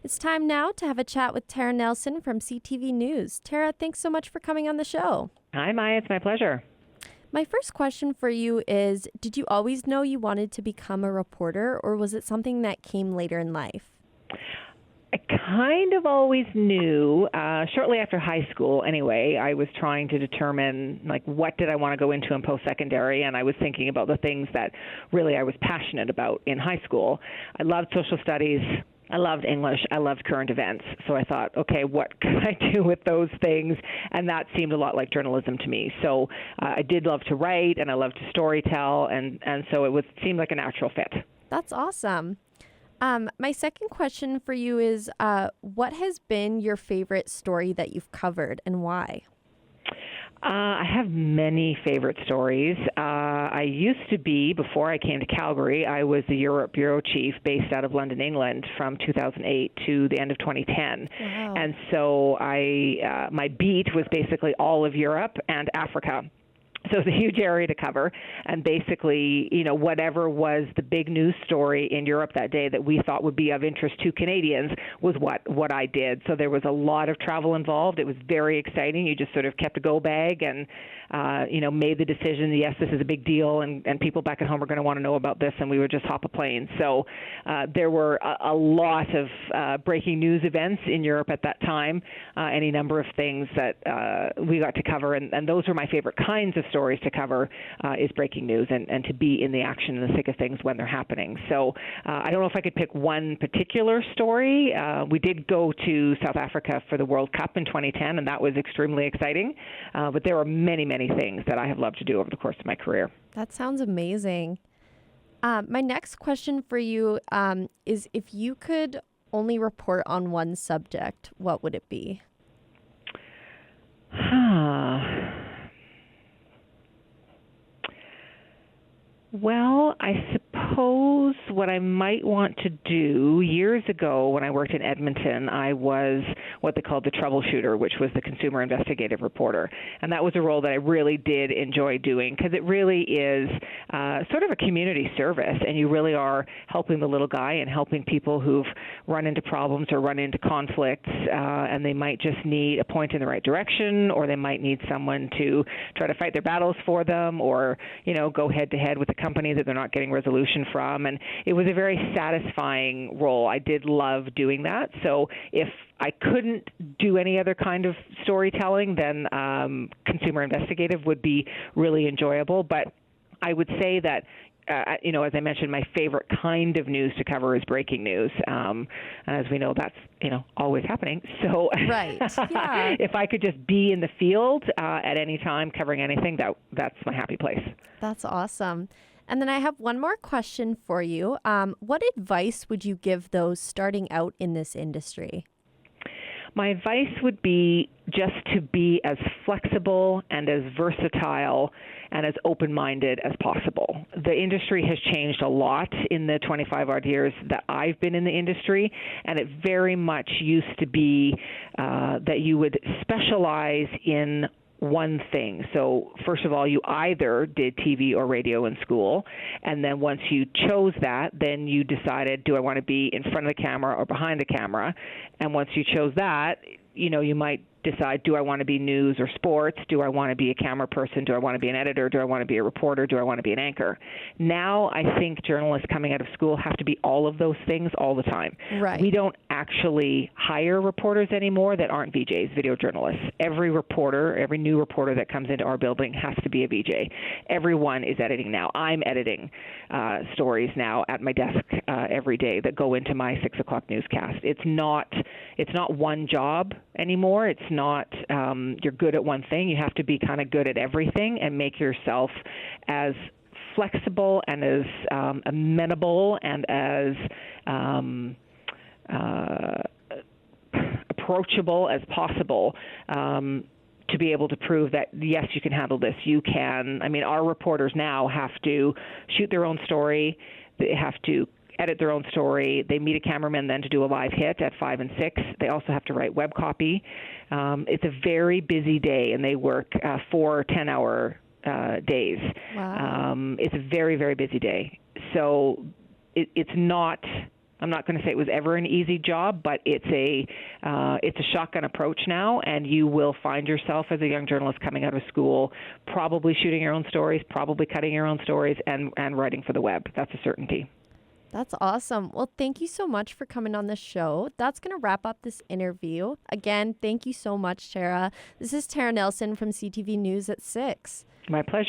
It's time now to have a chat with Tara Nelson from CTV News. Tara, thanks so much for coming on the show. Hi, Maya. It's my pleasure. My first question for you is, did you always know you wanted to become a reporter, or was it something that came later in life? I kind of always knew, shortly after high school anyway, I was trying to determine, what did I want to go into in post-secondary, and I was thinking about the things that really I was passionate about in high school. I loved social studies. I loved English. I loved current events. So I thought, okay, what can I do with those things? And that seemed a lot like journalism to me. So I did love to write, and I loved to storytell, and so it seemed like a natural fit. That's awesome. My second question for you is, what has been your favorite story that you've covered and why? I have many favorite stories. I used to be, before I came to Calgary, I was the Europe bureau chief based out of London, England from 2008 to the end of 2010. Wow. And so my beat was basically all of Europe and Africa. So it's a huge area to cover, and basically, whatever was the big news story in Europe that day that we thought would be of interest to Canadians was what I did. So there was a lot of travel involved. It was very exciting. You just sort of kept a go bag and, made the decision, yes, this is a big deal, and people back at home are going to want to know about this, and we would just hop a plane. So there were a lot of breaking news events in Europe at that time, any number of things that we got to cover, and those were my favorite kinds of stories to cover, is breaking news and to be in the action and the thick of things when they're happening. So I don't know if I could pick one particular story. We did go to South Africa for the World Cup in 2010, and that was extremely exciting. But there are many, many things that I have loved to do over the course of my career. That sounds amazing. My next question for you is, if you could only report on one subject, what would it be? Well, I suppose what I might want to do, years ago when I worked in Edmonton, I was what they called the troubleshooter, which was the consumer investigative reporter. And that was a role that I really did enjoy doing, because it really is sort of a community service, and you really are helping the little guy and helping people who've run into problems or run into conflicts, and they might just need a point in the right direction, or they might need someone to try to fight their battles for them, or, go head-to-head with a company that they're not getting resolution from. And it was a very satisfying role. I did love doing that. So if I couldn't do any other kind of storytelling, then consumer investigative would be really enjoyable. But I would say that as I mentioned, my favorite kind of news to cover is breaking news. As we know, that's, always happening. So Right. Yeah. if I could just be in the field at any time covering anything, that's my happy place. That's awesome. And then I have one more question for you. What advice would you give those starting out in this industry? My advice would be just to be as flexible and as versatile and as open-minded as possible. The industry has changed a lot in the 25-odd years that I've been in the industry, and it very much used to be that you would specialize in one thing. So first of all, you either did TV or radio in school, and then once you chose that, then you decided, do I want to be in front of the camera or behind the camera? And once you chose that, you might decide, do I want to be news or sports? Do I want to be a camera person? Do I want to be an editor? Do I want to be a reporter? Do I want to be an anchor? Now I think journalists coming out of school have to be all of those things all the time. Right. We don't actually hire reporters anymore that aren't VJs, video journalists. Every reporter, every new reporter that comes into our building has to be a VJ. Everyone is editing now. I'm editing stories now at my desk every day that go into my 6 o'clock newscast. It's not one job anymore. It's not you're good at one thing. You have to be kind of good at everything and make yourself as flexible and as amenable and as approachable as possible to be able to prove that, yes, you can handle this. You can. I mean, our reporters now have to shoot their own story. They have to edit their own story. They meet a cameraman then to do a live hit at 5 and 6. They also have to write web copy. It's a very busy day, and they work 4 10-hour days. Wow. It's a very, very busy day. So it's not I'm not going to say it was ever an easy job, but it's a shotgun approach now, and you will find yourself as a young journalist coming out of school probably shooting your own stories, probably cutting your own stories, and writing for the web. That's a certainty. That's awesome. Well, thank you so much for coming on the show. That's going to wrap up this interview. Again, thank you so much, Tara. This is Tara Nelson from CTV News at 6. My pleasure.